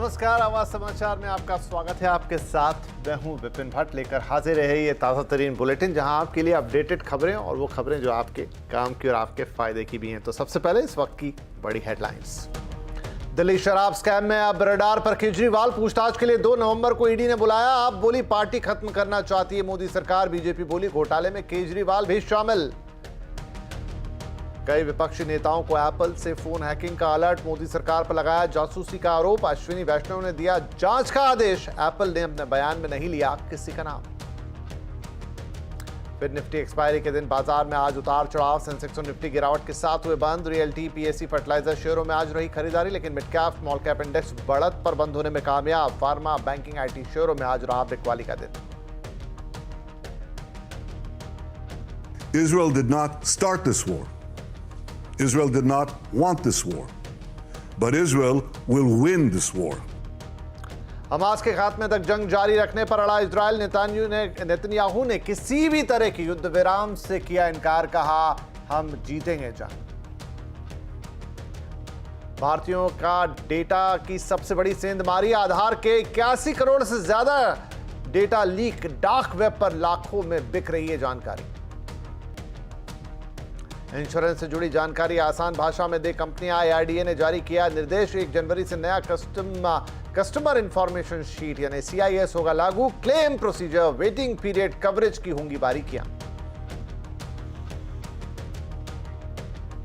नमस्कार, आवाज समाचार में आपका स्वागत है। आपके साथ मैं हूं विपिन भट्ट, लेकर हाजिर है ये ताज़ा तरीन बुलेटिन, जहां आपके लिए अपडेटेड खबरें और वो खबरें जो आपके काम की और आपके फायदे की भी हैं। तो सबसे पहले इस वक्त की बड़ी हेडलाइंस। दिल्ली शराब स्कैम में अब रडार पर केजरीवाल, पूछताछ के लिए 2 नवंबर को ईडी ने बुलाया। अब बोली पार्टी खत्म करना चाहती है मोदी सरकार। बीजेपी बोली घोटाले में केजरीवाल भी शामिल। कई विपक्षी नेताओं को एप्पल से फोन हैकिंग का अलर्ट, मोदी सरकार पर लगाया जासूसी का आरोप। अश्विनी वैष्णव ने दिया जांच का आदेश, एप्पल ने अपने बयान में नहीं लिया किसी का नाम। फिर निफ्टी एक्सपायरी के दिन बाजार में आज उतार चढ़ाव, सेंसेक्स और निफ्टी गिरावट के साथ हुए बंद। रियल्टी, पीएससी, फर्टिलाइजर शेयरों में आज रही खरीदारी, लेकिन mid cap small cap index बढ़त पर बंद होने में कामयाब। फार्मा, बैंकिंग, आईटी शेयरों में आज रहा बिकवाली का दिन। Israel did not start this war. Israel did not want this war. But Israel will win this war. Hamas के खात्मे तक जंग जारी रखने पर अड़ा इजरायल। नेतन्याहू ने किसी भी तरह की युद्ध विराम से किया इनकार, कहा हम जीतेंगे जंग। भारतीयों का डेटा की सबसे बड़ी सेंधमारी, आधार के 81 करोड़ से ज्यादा डेटा लीक, डार्क वेब पर लाखों में बिक रही है जानकारी। इंश्योरेंस से जुड़ी जानकारी आसान भाषा में दे कंपनियां, आईआरडीए ने जारी किया निर्देश। 1 जनवरी से नया कस्टमर इंफॉर्मेशन शीट यानी सीआईएस होगा लागू। Claim procedure, waiting period, coverage की होंगी बारीकियां।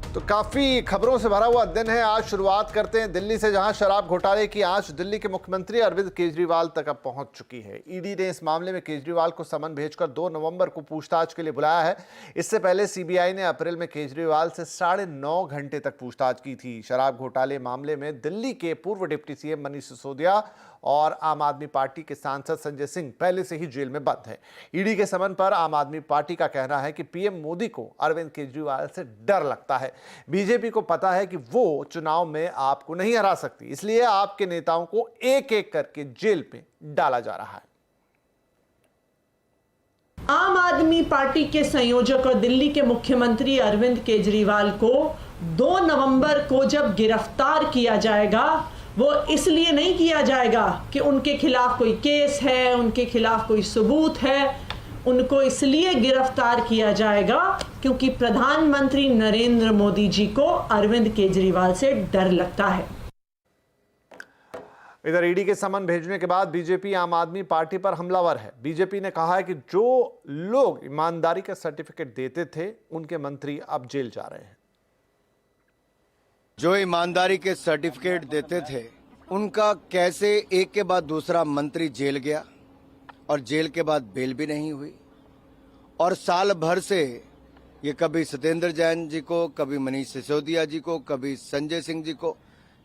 तो काफी खबरों से भरा हुआ दिन है। आज शुरुआत करते हैं दिल्ली से, जहां शराब घोटाले की आंच दिल्ली के मुख्यमंत्री अरविंद केजरीवाल तक अब पहुंच चुकी है। ईडी ने इस मामले में केजरीवाल को समन भेजकर 2 नवंबर को पूछताछ के लिए बुलाया है। इससे पहले सीबीआई ने अप्रैल में केजरीवाल से 9.5 घंटे तक पूछताछ की थी। शराब घोटाले मामले में दिल्ली के पूर्व डिप्टी सीएम मनीष सिसोदिया और आम आदमी पार्टी के सांसद संजय सिंह पहले से ही जेल में बंद हैं। ईडी के समन पर आम आदमी पार्टी का कहना है कि पीएम मोदी को अरविंद केजरीवाल से डर लगता है। बीजेपी को पता है कि वो चुनाव में आपको नहीं हरा सकती, इसलिए आपके नेताओं को एक एक करके जेल में डाला जा रहा है। आम आदमी पार्टी के संयोजक और दिल्ली के मुख्यमंत्री अरविंद केजरीवाल को 2 नवंबर को जब गिरफ्तार किया जाएगा, वो इसलिए नहीं किया जाएगा कि उनके खिलाफ कोई केस है, उनके खिलाफ कोई सबूत है। उनको इसलिए गिरफ्तार किया जाएगा क्योंकि प्रधानमंत्री नरेंद्र मोदी जी को अरविंद केजरीवाल से डर लगता है। इधर ईडी के समन भेजने के बाद बीजेपी आम आदमी पार्टी पर हमलावर है। बीजेपी ने कहा है कि जो लोग ईमानदारी का सर्टिफिकेट देते थे, उनके मंत्री अब जेल जा रहे हैं। जो ईमानदारी के सर्टिफिकेट देते थे, उनका कैसे एक के बाद दूसरा मंत्री जेल गया और जेल के बाद बेल भी नहीं हुई। और साल भर से ये कभी सत्येंद्र जैन जी को, कभी मनीष सिसोदिया जी को, कभी संजय सिंह जी को,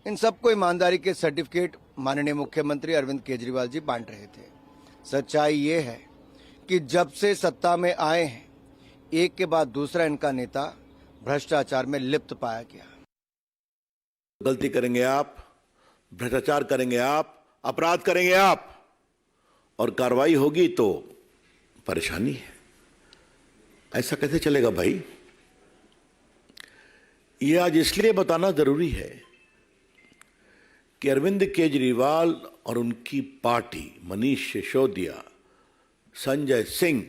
इन सबको ईमानदारी के सर्टिफिकेट माननीय मुख्यमंत्री अरविंद केजरीवाल जी बांट रहे थे। सच्चाई ये है कि जब से सत्ता में आए हैं, एक के बाद दूसरा इनका नेता भ्रष्टाचार में लिप्त पाया गया। गलती करेंगे आप, भ्रष्टाचार करेंगे आप, अपराध करेंगे आप, और कार्रवाई होगी तो परेशानी है। ऐसा कैसे चलेगा भाई? ये आज इसलिए बताना जरूरी है कि अरविंद केजरीवाल और उनकी पार्टी, मनीष सिसोदिया, संजय सिंह,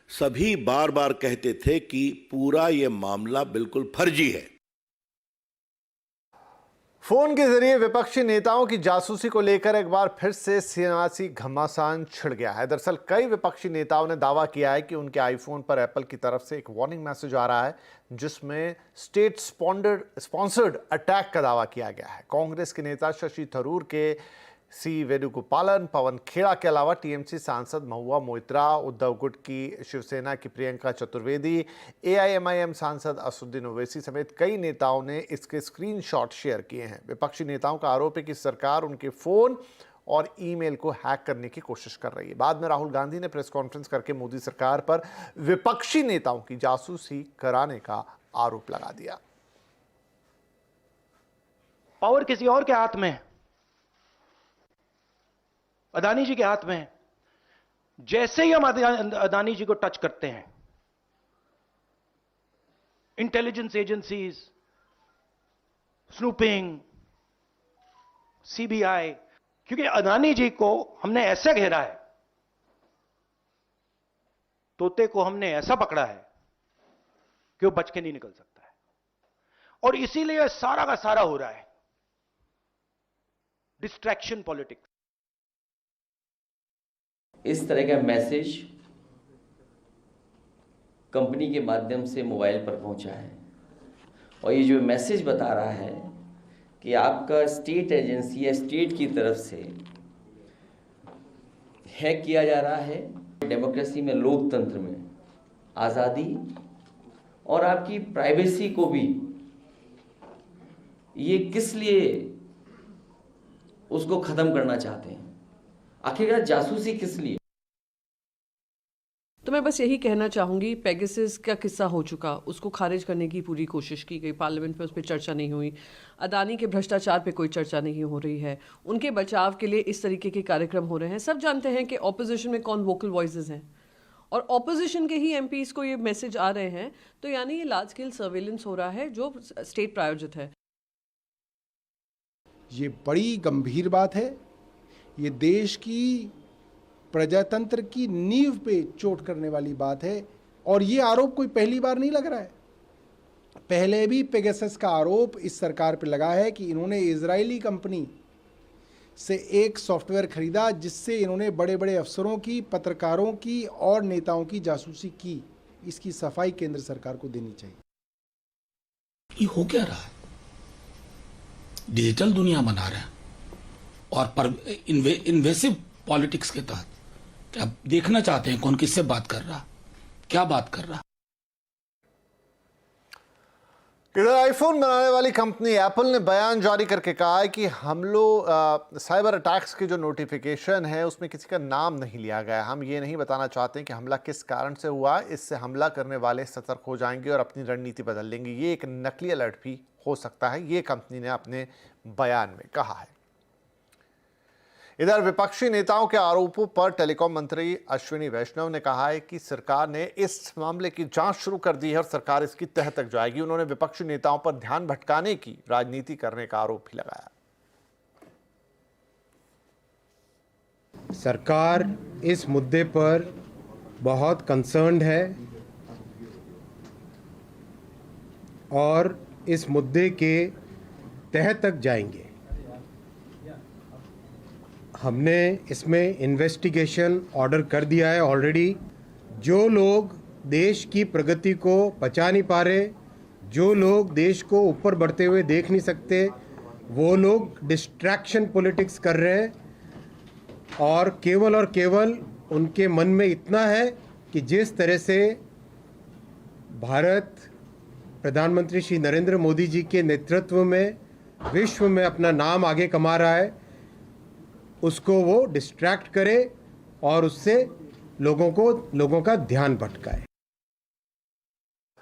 सभी बार बार कहते थे कि पूरा ये मामला बिल्कुल फर्जी है। फोन के जरिए विपक्षी नेताओं की जासूसी को लेकर एक बार फिर से सियासी घमासान छिड़ गया है। दरअसल कई विपक्षी नेताओं ने दावा किया है कि उनके आईफोन पर एप्पल की तरफ से एक वार्निंग मैसेज आ रहा है, जिसमें स्टेट स्पॉन्सर्ड अटैक का दावा किया गया है। कांग्रेस के नेता शशि थरूर के सी वेणुगोपालन, पवन खेड़ा के अलावा टीएमसी सांसद महुआ मोइत्रा, उद्धव गुट की शिवसेना की प्रियंका चतुर्वेदी, एआईएमआईएम सांसद असदुद्दीन ओवैसी समेत कई नेताओं ने इसके स्क्रीनशॉट शेयर किए हैं। विपक्षी नेताओं का आरोप है कि सरकार उनके फोन और ईमेल को हैक करने की कोशिश कर रही है। बाद में राहुल गांधी ने प्रेस कॉन्फ्रेंस करके मोदी सरकार पर विपक्षी नेताओं की जासूसी कराने का आरोप लगा दिया। पावर किसी और के हाथ में है, अदानी जी के हाथ में है। जैसे ही हम अदानी जी को टच करते हैं, इंटेलिजेंस एजेंसीज, स्नूपिंग, सीबीआई, क्योंकि अदानी जी को हमने ऐसे घेरा है, तोते को हमने ऐसा पकड़ा है कि वो बच के नहीं निकल सकता है। और इसीलिए सारा का सारा हो रहा है डिस्ट्रैक्शन पॉलिटिक्स। इस तरह का मैसेज कंपनी के माध्यम से मोबाइल पर पहुंचा है और ये जो मैसेज बता रहा है कि आपका स्टेट एजेंसी या स्टेट की तरफ से हैक किया जा रहा है। डेमोक्रेसी में, लोकतंत्र में आज़ादी और आपकी प्राइवेसी को भी ये किस लिए उसको ख़त्म करना चाहते हैं? आखिरकार जासूसी किस लिए? तो मैं बस यही कहना चाहूँगी, पेगासस का किस्सा हो चुका, उसको खारिज करने की पूरी कोशिश की गई, पार्लियामेंट में उस पर चर्चा नहीं हुई। अदानी के भ्रष्टाचार पे कोई चर्चा नहीं हो रही है, उनके बचाव के लिए इस तरीके के कार्यक्रम हो रहे हैं। सब जानते हैं कि ऑपोजिशन में कौन वोकल वॉइसेस हैं और ऑपोजिशन के ही एमपीज़ को ये मैसेज आ रहे हैं, तो यानी ये लार्ज स्केल सर्वेलेंस हो रहा है जो स्टेट प्रायोजित है। ये बड़ी गंभीर बात है। ये देश की प्रजातंत्र की नींव पे चोट करने वाली बात है और ये आरोप कोई पहली बार नहीं लग रहा है। पहले भी पेगासस का आरोप इस सरकार पे लगा है कि इन्होंने इजरायली कंपनी से एक सॉफ्टवेयर खरीदा जिससे इन्होंने बड़े बड़े अफसरों की, पत्रकारों की और नेताओं की जासूसी की। इसकी सफाई केंद्र सरकार को देनी चाहिए। ये हो क्या रहा है? डिजिटल दुनिया बना रहे हैं और पर इन्वेसिव पॉलिटिक्स के तहत क्या देखना चाहते हैं कौन किससे बात कर रहा, क्या बात कर रहा। इधर आईफोन बनाने वाली कंपनी एप्पल ने बयान जारी करके कहा है कि हमलों साइबर अटैक्स की जो नोटिफिकेशन है उसमें किसी का नाम नहीं लिया गया। हम ये नहीं बताना चाहते कि हमला किस कारण से हुआ, इससे हमला करने वाले सतर्क हो जाएंगे और अपनी रणनीति बदल लेंगे। ये एक नकली अलर्ट भी हो सकता है, ये कंपनी ने अपने बयान में कहा है। इधर विपक्षी नेताओं के आरोपों पर टेलीकॉम मंत्री अश्विनी वैष्णव ने कहा है कि सरकार ने इस मामले की जांच शुरू कर दी है और सरकार इसकी तह तक जाएगी। उन्होंने विपक्षी नेताओं पर ध्यान भटकाने की राजनीति करने का आरोप भी लगाया। सरकार इस मुद्दे पर बहुत कंसर्न्ड है और इस मुद्दे के तह तक जाएंगे। हमने इसमें इन्वेस्टिगेशन ऑर्डर कर दिया है ऑलरेडी। जो लोग देश की प्रगति को बचा नहीं पा रहे, जो लोग देश को ऊपर बढ़ते हुए देख नहीं सकते, वो लोग डिस्ट्रैक्शन पॉलिटिक्स कर रहे हैं और केवल उनके मन में इतना है कि जिस तरह से भारत प्रधानमंत्री श्री नरेंद्र मोदी जी के नेतृत्व में विश्व में अपना नाम आगे कमा रहा है, उसको वो डिस्ट्रैक्ट करे और उससे लोगों का ध्यान भटकाए।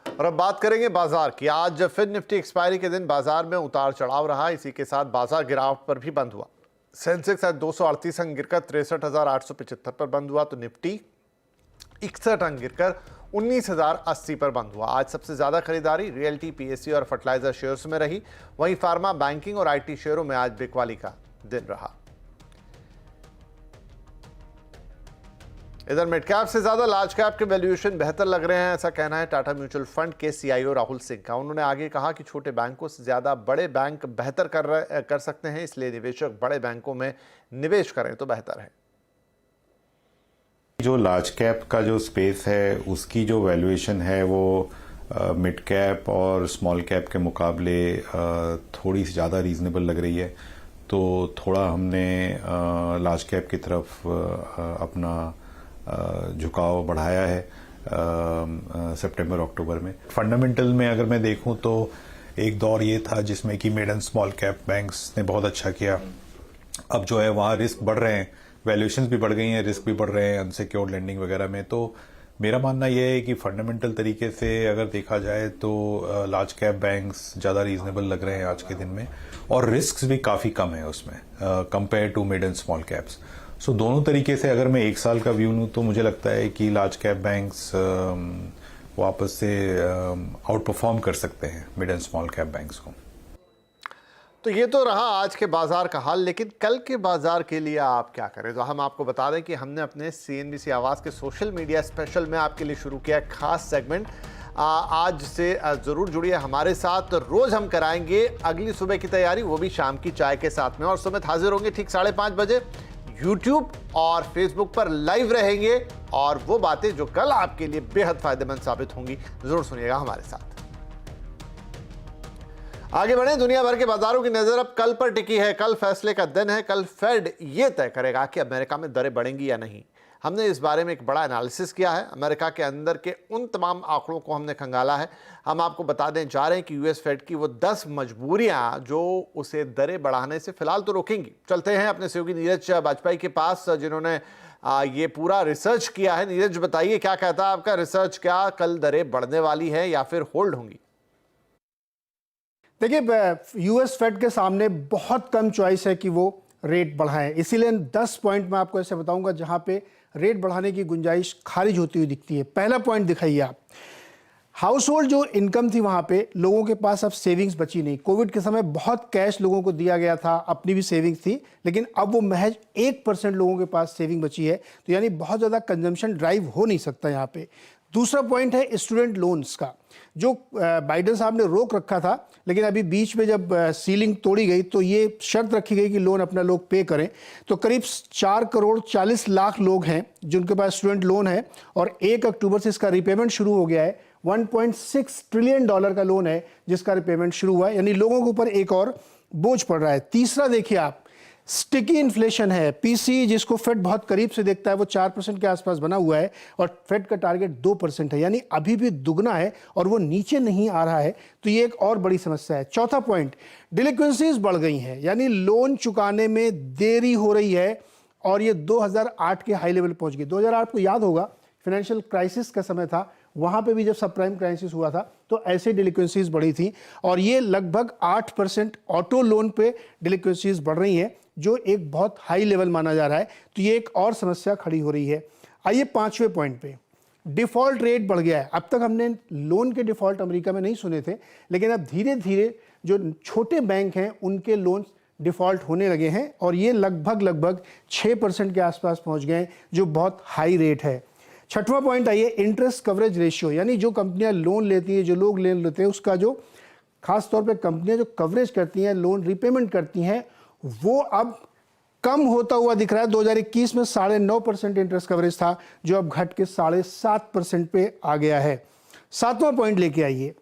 और अब बात करेंगे बाजार की। आज फिर निफ्टी एक्सपायरी के दिन बाजार में उतार चढ़ाव रहा, इसी के साथ बाजार गिरावट पर भी बंद हुआ। सेंसेक्स आज 238 अंक गिरकर 63,875 पर बंद हुआ, तो निफ्टी 61 अंक गिरकर 19,080 पर बंद हुआ। आज सबसे ज्यादा खरीदारी रियल्टी, पीएसयू और फर्टिलाइजर शेयर्स में रही। वहीं फार्मा, बैंकिंग और आईटी शेयरों में आज बिकवाली का दिन रहा। इधर मिड कैप से ज्यादा लार्ज कैप के वैल्यूएशन बेहतर लग रहे हैं, ऐसा कहना है टाटा म्यूचुअल फंड के सीईओ राहुल सिंह का। उन्होंने आगे कहा कि छोटे बैंकों से ज्यादा बड़े बैंक बेहतर कर सकते हैं, इसलिए निवेशक बड़े बैंकों में निवेश करें तो बेहतर है। जो लार्ज कैप का जो स्पेस है उसकी जो वैल्यूएशन है वो मिड कैप और स्मॉल कैप के मुकाबले थोड़ी सी ज़्यादा रीजनेबल लग रही है, तो थोड़ा हमने लार्ज कैप की तरफ अपना झुकाव बढ़ाया है सितंबर अक्टूबर में। फंडामेंटल में अगर मैं देखूं तो एक दौर ये था जिसमें कि mid and small cap banks ने बहुत अच्छा किया। अब जो है वहाँ रिस्क बढ़ रहे हैं, वैल्यूएशंस भी बढ़ गई हैं, रिस्क भी बढ़ रहे हैं अनसिक्योर्ड लेंडिंग वगैरह में। तो मेरा मानना यह है कि फंडामेंटल तरीके से अगर देखा जाए तो लार्ज कैप बैंक्स ज़्यादा रीजनेबल लग रहे हैं आज के दिन में, और रिस्क भी काफ़ी कम है उसमें compare to mid and small caps. So दोनों तरीके से अगर मैं एक साल का व्यू लूँ तो मुझे लगता है कि लार्ज कैप बैंक्स वापस से आउट परफॉर्म कर सकते हैं mid and small cap banks को। तो ये तो रहा आज के बाजार का हाल, लेकिन कल के बाजार के लिए आप क्या करें। तो हम आपको बता दें कि हमने अपने CNBC आवाज़ के सोशल मीडिया स्पेशल में आपके लिए शुरू किया खास सेगमेंट। आज से ज़रूर जुड़िए हमारे साथ। रोज़ हम कराएंगे अगली सुबह की तैयारी, वो भी शाम की चाय के साथ में। और सुमित हाजिर होंगे ठीक 5:30 बजे। YouTube और Facebook पर लाइव रहेंगे और वो बातें जो कल आपके लिए बेहद फायदेमंद साबित होंगी, जरूर सुनिएगा हमारे साथ। आगे बढ़े, दुनिया भर के बाजारों की नजर अब कल पर टिकी है। कल फैसले का दिन है। कल फेड ये तय करेगा कि अमेरिका में दरें बढ़ेंगी या नहीं। हमने इस बारे में एक बड़ा एनालिसिस किया है। अमेरिका के अंदर के उन तमाम आंकड़ों को हमने खंगाला है। हम आपको बता दें जा रहे हैं कि यूएस फेड की वो 10 मजबूरियां जो उसे दरें बढ़ाने से फिलहाल तो रोकेंगी। चलते हैं अपने सहयोगी नीरज बाजपेयी के पास, जिन्होंने ये पूरा रिसर्च किया है। नीरज, बताइए क्या कहता है आपका रिसर्च, क्या कल दरें बढ़ने वाली है या फिर होल्ड होंगी? देखिए, यूएस फेड के सामने बहुत कम चॉइस है कि वो रेट बढ़ाएं, इसीलिए 10 पॉइंट मैं आपको ऐसे बताऊंगा जहां पे रेट बढ़ाने की गुंजाइश खारिज होती हुई दिखती है। पहला पॉइंट दिखाइए आप, हाउस होल्ड जो इनकम थी वहां पे लोगों के पास अब सेविंग्स बची नहीं। कोविड के समय बहुत कैश लोगों को दिया गया था, अपनी भी सेविंग्स थी, लेकिन अब वो महज 1% लोगों के पास सेविंग बची है। तो यानी बहुत ज़्यादा कंजम्पशन ड्राइव हो नहीं सकता यहाँ पे। दूसरा पॉइंट है स्टूडेंट लोन्स का, जो बाइडेन साहब ने रोक रखा था, लेकिन अभी बीच में जब सीलिंग तोड़ी गई तो ये शर्त रखी गई कि लोन अपना लोग पे करें। तो करीब 4 करोड़ 40 लाख लोग हैं जिनके पास स्टूडेंट लोन है और 1 अक्टूबर से इसका रिपेमेंट शुरू हो गया है। $1.6 ट्रिलियन का लोन है जिसका रिपेमेंट शुरू हुआ है, यानी लोगों के ऊपर एक और बोझ पड़ रहा है। तीसरा देखिए आप, स्टिकी इन्फ्लेशन है। पीसी जिसको फेड बहुत करीब से देखता है वो 4% के आसपास बना हुआ है और फेड का टारगेट 2% है, यानी अभी भी दुगना है और वो नीचे नहीं आ रहा है। तो ये एक और बड़ी समस्या है। चौथा पॉइंट, डिलिक्वेंसीज बढ़ गई हैं, यानी लोन चुकाने में देरी हो रही है और ये 2008 के हाई लेवल पहुंच गई। 2008 को याद होगा, फाइनेंशियल क्राइसिस का समय था, वहां पे भी जब सब प्राइम क्राइसिस हुआ था तो ऐसे डिलिक्वेंसीज बढ़ी थी और ये लगभग 8% ऑटो लोन पे डिलिक्वेंसीज बढ़ रही हैं, जो एक बहुत हाई लेवल माना जा रहा है। तो ये एक और समस्या खड़ी हो रही है। आइए 5वें पॉइंट पे, डिफॉल्ट रेट बढ़ गया है। अब तक हमने लोन के डिफॉल्ट अमेरिका में नहीं सुने थे, लेकिन अब धीरे धीरे जो छोटे बैंक हैं उनके लोन डिफॉल्ट होने लगे हैं और ये लगभग 6% के आसपास पहुंच गए हैं, जो बहुत हाई रेट है। 6वां पॉइंट आइए, इंटरेस्ट कवरेज रेशियो, यानी जो कंपनियां लोन लेती हैं, जो लोग लोन लेते हैं, उसका जो खास तौर पे कंपनियां जो कवरेज करती हैं, लोन रिपेमेंट करती हैं, वो अब कम होता हुआ दिख रहा है। 2021 में 9.5% इंटरेस्ट कवरेज था, जो अब घट के 7.5% पे आ गया है। 7वां पॉइंट लेके आइए,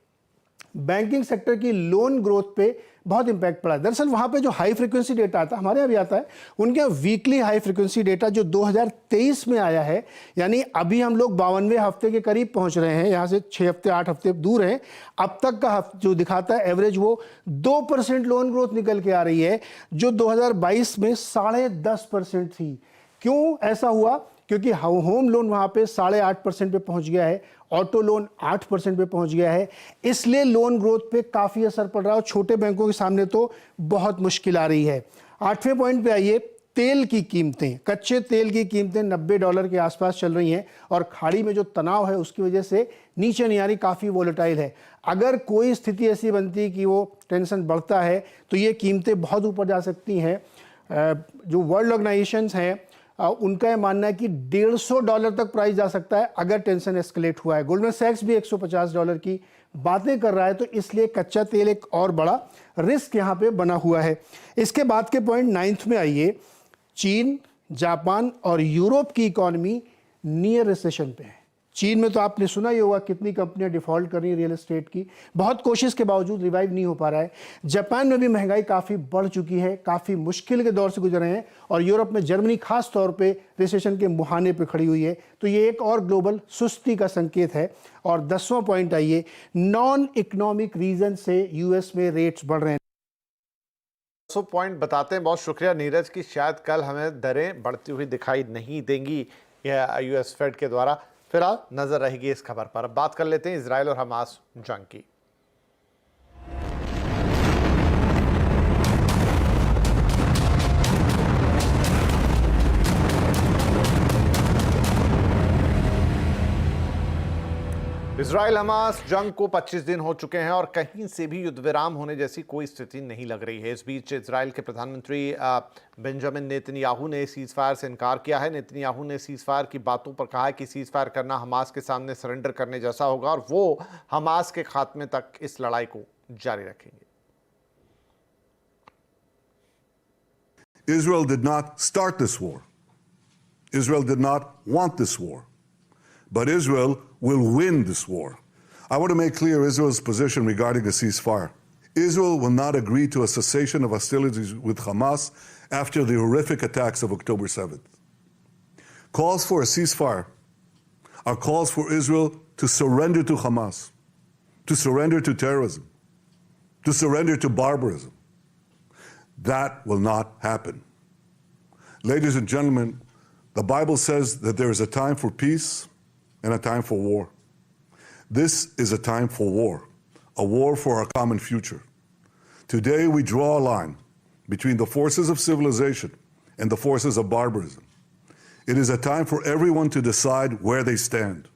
बैंकिंग सेक्टर की लोन ग्रोथ पे बहुत इंपैक्ट पड़ा है। दरअसल वहां पे जो हाई फ्रीक्वेंसी डेटा आता है, हमारे यहाँ भी आता है, उनके वीकली हाई फ्रीक्वेंसी डेटा जो 2023 में आया है, यानी अभी हम लोग 52वें हफ्ते के करीब पहुंच रहे हैं, यहाँ से 6 हफ्ते 8 हफ्ते दूर हैं। अब तक का जो दिखाता है एवरेज, वो 2% लोन ग्रोथ निकल के आ रही है, जो 2022 में 10.5% थी। क्यों ऐसा हुआ? क्योंकि होम लोन वहां पे 8.5% पे पहुंच गया है, ऑटो लोन 8% पे पहुंच गया है, इसलिए लोन ग्रोथ पे काफी असर पड़ रहा है और छोटे बैंकों के सामने तो बहुत मुश्किल आ रही है। 8वें पॉइंट पे आइए, तेल की कीमतें, कच्चे तेल की कीमतें $90 के आसपास चल रही हैं और खाड़ी में जो तनाव है उसकी वजह से नीचे नहीं आ रही, काफी वोलेटाइल है। अगर कोई स्थिति ऐसी बनती है कि वो टेंशन बढ़ता है तो ये कीमतें बहुत ऊपर जा सकती हैं। जो वर्ल्ड ऑर्गेनाइजेशंस हैं उनका यह मानना है कि $150 तक प्राइस जा सकता है अगर टेंशन एस्केलेट हुआ है। गोल्डमैन सैक्स भी $150 की बातें कर रहा है, तो इसलिए कच्चा तेल एक और बड़ा रिस्क यहाँ पे बना हुआ है। इसके बाद के पॉइंट 9th में आइए, चीन, जापान और यूरोप की इकोनॉमी नियर रिसेशन पे है। चीन में तो आपने सुना ही होगा कितनी कंपनियां डिफॉल्ट कर रही हैं रियल एस्टेट की, बहुत कोशिश के बावजूद रिवाइव नहीं हो पा रहा है। जापान में भी महंगाई काफ़ी बढ़ चुकी है, काफ़ी मुश्किल के दौर से गुजर रहे हैं और यूरोप में जर्मनी खास तौर पे रिसेशन के मुहाने पे खड़ी हुई है। तो ये एक और ग्लोबल सुस्ती का संकेत है। और 10वां पॉइंट आइए, नॉन इकोनॉमिक रीजन से यूएस में रेट्स बढ़ रहे हैं। पॉइंट बताते हैं। बहुत शुक्रिया नीरज की, शायद कल हमें दरें बढ़ती हुई दिखाई नहीं देंगी यूएस फेड के द्वारा। फिलहाल नजर रहेगी इस खबर पर। अब बात कर लेते हैं इजराइल और हमास जंग की। इजराइल हमास जंग को 25 दिन हो चुके हैं और कहीं से भी युद्ध विराम होने जैसी कोई स्थिति नहीं लग रही है। इस बीच इजराइल के प्रधानमंत्री बेंजामिन नेतन्याहू ने सीज फायर से इनकार किया है। नेतन्याहू ने सीज फायर की बातों पर कहा है कि सीज फायर करना हमास के सामने सरेंडर करने जैसा होगा और वो हमास के खात्मे तक इस लड़ाई को जारी रखेंगे। Israel did not start this war. Israel did not want this war. But Israel will win this war. I want to make clear Israel's position regarding a ceasefire. Israel will not agree to a cessation of hostilities with Hamas after the horrific attacks of October 7th. Calls for a ceasefire are calls for Israel to surrender to Hamas, to surrender to terrorism, to surrender to barbarism. That will not happen. Ladies and gentlemen, the Bible says that there is a time for peace and a time for war. This is a time for war for our common future. Today we draw a line between the forces of civilization and the forces of barbarism. It is a time for everyone to decide where they stand.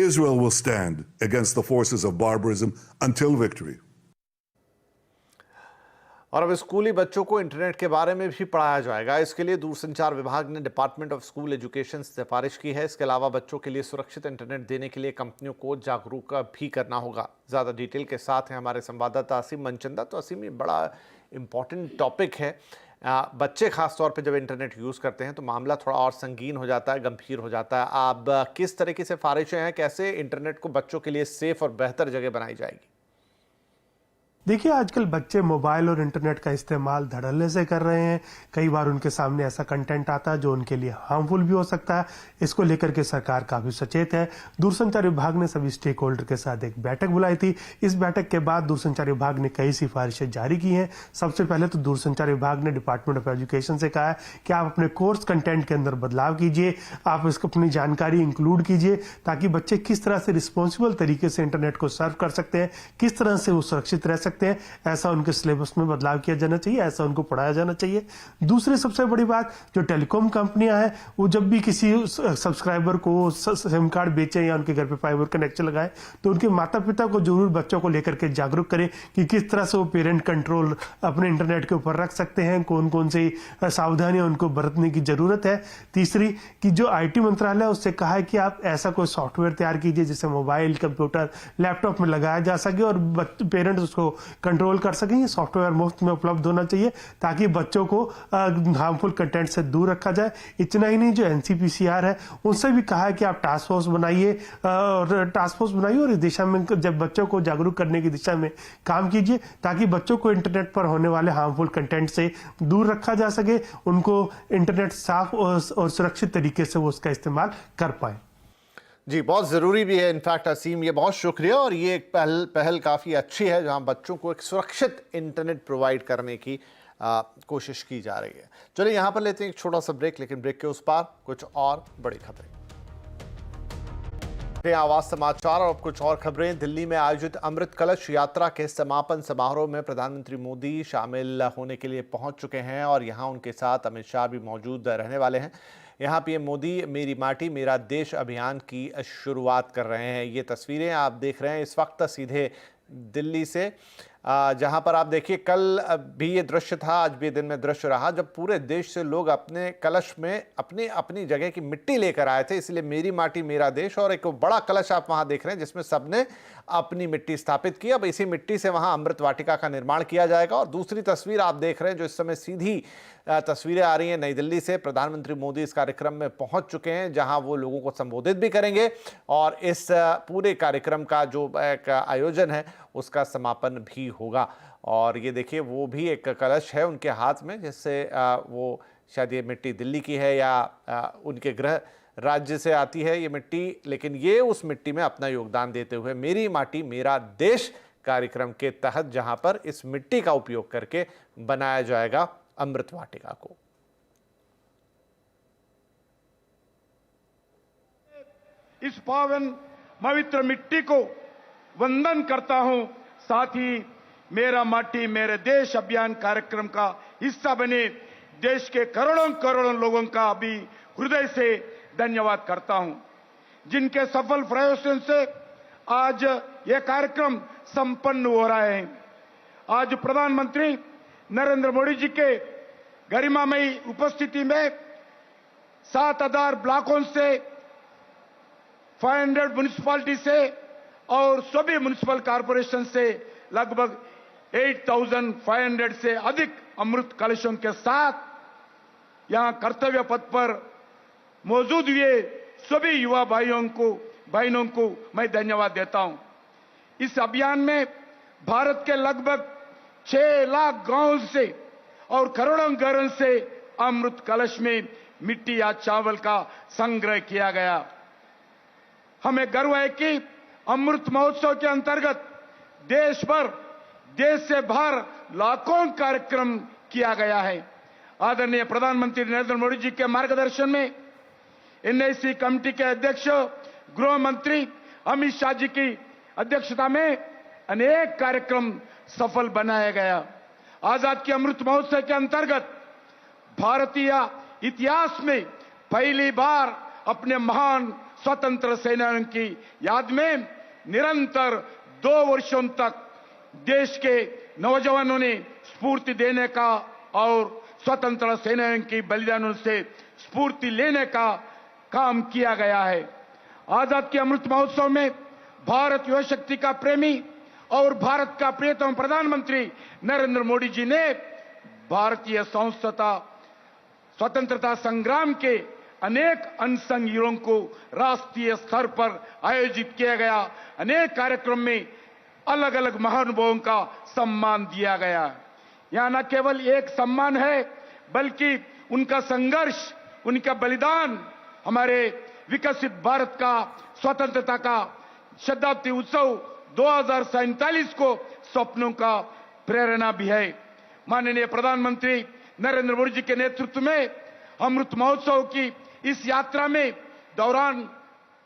Israel will stand against the forces of barbarism until victory. और अब स्कूली बच्चों को internet के बारे में भी पढ़ाया जाएगा। इसके लिए दूरसंचार विभाग ने डिपार्टमेंट ऑफ स्कूल एजुकेशन से सिफारिश की है। इसके अलावा बच्चों के लिए सुरक्षित इंटरनेट देने के लिए कंपनियों को जागरूक भी करना होगा। ज़्यादा डिटेल के साथ हैं हमारे संवाददाता असीम मनचंदा। तो असीम, ये बड़ा इम्पॉर्टेंट टॉपिक है। बच्चे खास तौर पे जब इंटरनेट यूज़ करते हैं तो मामला थोड़ा और संगीन हो जाता है, गंभीर हो जाता है। अब किस तरह की सिफारिशें हैं, कैसे इंटरनेट को बच्चों के लिए सेफ और बेहतर जगह बनाई जाएगी? देखिए, आजकल बच्चे मोबाइल और इंटरनेट का इस्तेमाल धड़ल्ले से कर रहे हैं। कई बार उनके सामने ऐसा कंटेंट आता है जो उनके लिए हार्मफुल भी हो सकता है। इसको लेकर के सरकार काफी सचेत है। दूरसंचार विभाग ने सभी स्टेक होल्डर के साथ एक बैठक बुलाई थी। इस बैठक के बाद दूरसंचार विभाग ने कई सिफारिशें जारी की हैं। सबसे पहले तो दूरसंचार विभाग ने डिपार्टमेंट ऑफ एजुकेशन से कहा है कि आप अपने कोर्स कंटेंट के अंदर बदलाव कीजिए, आप इसको अपनी जानकारी इंक्लूड कीजिए ताकि बच्चे किस तरह से रिस्पॉन्सिबल तरीके से इंटरनेट को सर्व कर सकते हैं, किस तरह से वो सुरक्षित रह सकते हैं। ऐसा उनके सिलेबस में बदलाव किया जाना चाहिए, ऐसा उनको पढ़ाया जाना चाहिए। दूसरी सबसे बड़ी बात, जो टेलीकॉम कंपनियां हैं वो जब भी किसी सब्सक्राइबर को सिम कार्ड बेचें या उनके घर पे फाइबर कनेक्शन लगाए तो उनके माता पिता को जरूर बच्चों को लेकर के जागरूक करें कि किस तरह से वो पेरेंट कंट्रोल अपने इंटरनेट के ऊपर रख सकते हैं, कौन कौन सी सावधानियां उनको बरतने की जरूरत है। तीसरी कि जो IT मंत्रालय उससे कहा है कि आप ऐसा कोई सॉफ्टवेयर तैयार कीजिए जिसे मोबाइल, कंप्यूटर, लैपटॉप में लगाया जा सके और पेरेंट्स उसको कंट्रोल कर सकें। ये सॉफ्टवेयर मुफ्त में उपलब्ध होना चाहिए ताकि बच्चों को हार्मफुल कंटेंट से दूर रखा जाए। इतना ही नहीं, जो NCPCR है उनसे भी कहा है कि आप टास्क फोर्स बनाइए और इस दिशा में जब बच्चों को जागरूक करने की दिशा में काम कीजिए ताकि बच्चों को इंटरनेट पर होने वाले हार्मफुल कंटेंट से दूर रखा जा सके, उनको इंटरनेट साफ और सुरक्षित तरीके से वो उसका इस्तेमाल कर पाए। जी, बहुत ज़रूरी भी है। इनफैक्ट असीम, ये बहुत शुक्रिया और ये एक पहल काफ़ी अच्छी है जहां बच्चों को एक सुरक्षित इंटरनेट प्रोवाइड करने की कोशिश की जा रही है। चलिए यहाँ पर लेते हैं एक छोटा सा ब्रेक, लेकिन ब्रेक के उस पार कुछ और बड़ी खबरें। आवाज समाचार और अब कुछ और खबरें। दिल्ली में आयोजित अमृत कलश यात्रा के समापन समारोह में प्रधानमंत्री मोदी शामिल होने के लिए पहुंच चुके हैं और यहां उनके साथ अमित शाह भी मौजूद रहने वाले हैं। यहाँ पीएम मोदी मेरी माटी मेरा देश अभियान की शुरुआत कर रहे हैं। ये तस्वीरें आप देख रहे हैं इस वक्त सीधे दिल्ली से, जहाँ पर आप देखिए कल भी ये दृश्य था, आज भी दिन में दृश्य रहा जब पूरे देश से लोग अपने कलश में अपनी अपनी जगह की मिट्टी लेकर आए थे। इसलिए मेरी माटी मेरा देश और एक बड़ा कलश आप वहाँ देख रहे हैं जिसमें सबने अपनी मिट्टी स्थापित की। अब इसी मिट्टी से वहाँ अमृत वाटिका का निर्माण किया जाएगा। और दूसरी तस्वीर आप देख रहे हैं जो इस समय सीधी तस्वीरें आ रही हैं नई दिल्ली से। प्रधानमंत्री मोदी इस कार्यक्रम में पहुंच चुके हैं जहां वो लोगों को संबोधित भी करेंगे और इस पूरे कार्यक्रम का जो एक आयोजन है उसका समापन भी होगा। और ये देखिए वो भी एक कलश है उनके हाथ में जिससे वो शायद ये मिट्टी दिल्ली की है या उनके गृह राज्य से आती है ये मिट्टी, लेकिन ये उस मिट्टी में अपना योगदान देते हुए मेरी माटी मेरा देश कार्यक्रम के तहत जहां पर इस मिट्टी का उपयोग करके बनाया जाएगा अमृत वाटिका को। इस पावन पवित्र मिट्टी को वंदन करता हूं, साथ ही मेरा माटी मेरे देश अभियान कार्यक्रम का हिस्सा बने देश के करोड़ों करोड़ों लोगों का भी हृदय से धन्यवाद करता हूं, जिनके सफल प्रयासों से आज यह कार्यक्रम संपन्न हो रहा है। आज प्रधानमंत्री नरेंद्र मोदी जी के गरिमामयी उपस्थिति में 7,000 ब्लॉकों से 500 म्युनिसिपैलिटी से और सभी म्युनिसिपल कॉर्पोरेशन से लगभग 8,500 से अधिक अमृत कलशों के साथ यहां कर्तव्य पथ पर मौजूद हुए सभी युवा बहनों को मैं धन्यवाद देता हूं। इस अभियान में भारत के लगभग 6 लाख गांवों से और करोड़ों घरों से अमृत कलश में मिट्टी या चावल का संग्रह किया गया। हमें गर्व है कि अमृत महोत्सव के अंतर्गत देश से बाहर लाखों कार्यक्रम किया गया है। आदरणीय प्रधानमंत्री नरेंद्र मोदी जी के मार्गदर्शन में एनआईसी कमेटी के अध्यक्ष गृह मंत्री अमित शाह जी की अध्यक्षता में अनेक कार्यक्रम सफल बनाया गया। आजाद के अमृत महोत्सव के अंतर्गत भारतीय इतिहास में पहली बार अपने महान स्वतंत्र सेनानियों की याद में निरंतर 2 वर्षों तक देश के नौजवानों ने स्फूर्ति देने का और स्वतंत्र सेनानियों की बलिदानों से स्फूर्ति लेने का काम किया गया है। आजाद के अमृत महोत्सव में भारत युवा शक्ति का प्रेमी और भारत का प्रियतम प्रधानमंत्री नरेंद्र मोदी जी ने भारतीय स्वतंत्रता संग्राम के अनेक अनसंग हीरों को राष्ट्रीय स्तर पर आयोजित किया गया अनेक कार्यक्रम में अलग अलग महानुभावों का सम्मान दिया गया। यहां न केवल एक सम्मान है बल्कि उनका संघर्ष, उनका बलिदान हमारे विकसित भारत का स्वतंत्रता का शताब्दी उत्सव 2047 को सपनों का प्रेरणा भी है। माननीय प्रधानमंत्री नरेंद्र मोदी जी के नेतृत्व में अमृत महोत्सव की इस यात्रा में दौरान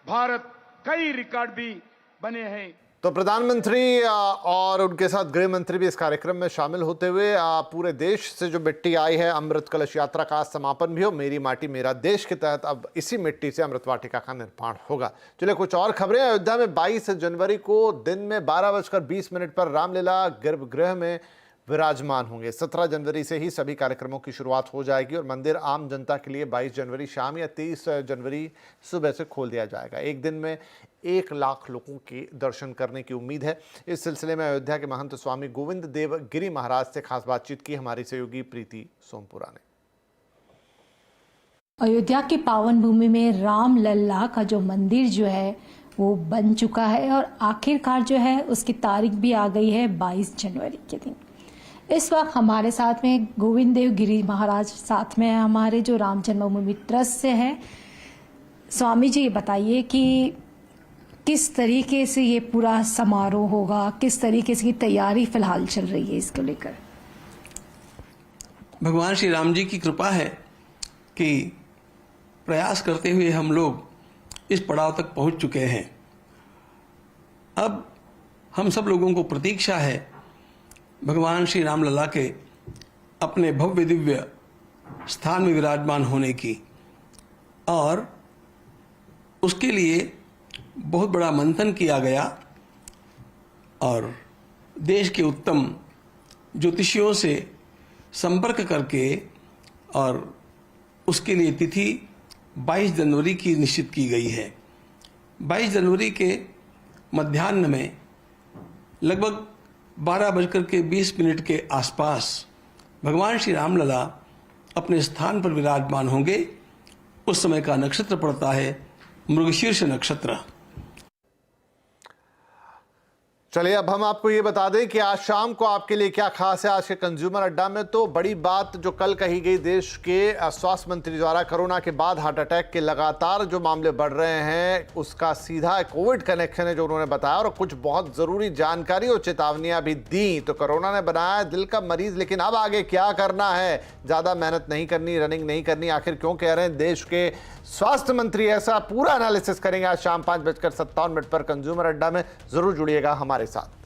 भारत कई रिकॉर्ड भी बने हैं। तो प्रधानमंत्री और उनके साथ गृह मंत्री भी इस कार्यक्रम में शामिल होते हुए पूरे देश से जो मिट्टी आई है, अमृत कलश यात्रा का आज समापन भी हो। मेरी माटी मेरा देश के तहत अब इसी मिट्टी से अमृत वाटिका का निर्माण होगा। चलिए कुछ और खबरें। अयोध्या में 22 जनवरी को दिन में 12:20 पर रामलीला गर्भगृह में विराजमान होंगे। 17 जनवरी से ही सभी कार्यक्रमों की शुरुआत हो जाएगी और मंदिर आम जनता के लिए 22 जनवरी शाम या 30 जनवरी सुबह से खोल दिया जाएगा। एक दिन में 1 लाख लोगों के दर्शन करने की उम्मीद है। इस सिलसिले में अयोध्या के महंत स्वामी गोविंद देव गिरी महाराज से खास बातचीत की हमारी सहयोगी प्रीति सोमपुरा ने। अयोध्या की पावन भूमि में रामलला का जो मंदिर जो है वो बन चुका है और आखिरकार जो है उसकी तारीख भी आ गई है 22 जनवरी के दिन। इस वक्त हमारे साथ में गोविंद देव गिरी महाराज साथ में हमारे जो राम जन्मभूमि ट्रस्ट से है। स्वामी जी बताइए कि किस तरीके से ये पूरा समारोह होगा, किस तरीके से तैयारी फिलहाल चल रही है इसको लेकर। भगवान श्री राम जी की कृपा है कि प्रयास करते हुए हम लोग इस पड़ाव तक पहुंच चुके हैं। अब हम सब लोगों को प्रतीक्षा है भगवान श्री रामलला के अपने भव्य दिव्य स्थान में विराजमान होने की, और उसके लिए बहुत बड़ा मंथन किया गया और देश के उत्तम ज्योतिषियों से संपर्क करके और उसके लिए तिथि 22 जनवरी की निश्चित की गई है। 22 जनवरी के मध्याह्न में लगभग 12:20 के आसपास भगवान श्री रामलला अपने स्थान पर विराजमान होंगे। उस समय का नक्षत्र पड़ता है मृगशीर्ष नक्षत्र। चलिए अब हम आपको ये बता दें कि आज शाम को आपके लिए क्या खास है। आज के कंज्यूमर अड्डा में तो बड़ी बात जो कल कही गई देश के स्वास्थ्य मंत्री द्वारा, कोरोना के बाद हार्ट अटैक के लगातार जो मामले बढ़ रहे हैं उसका सीधा कोविड कनेक्शन है जो उन्होंने बताया, और कुछ बहुत ज़रूरी जानकारी और चेतावनियां भी दी। तो कोरोना ने बनाया दिल का मरीज, लेकिन अब आगे क्या करना है? ज़्यादा मेहनत नहीं करनी, रनिंग नहीं करनी, आखिर क्यों कह रहे हैं देश के स्वास्थ्य मंत्री? ऐसा पूरा एनालिसिस करेंगे आज शाम 5:57 पर कंज्यूमर अड्डा में। ज़रूर जुड़िएगा हमारे साथ।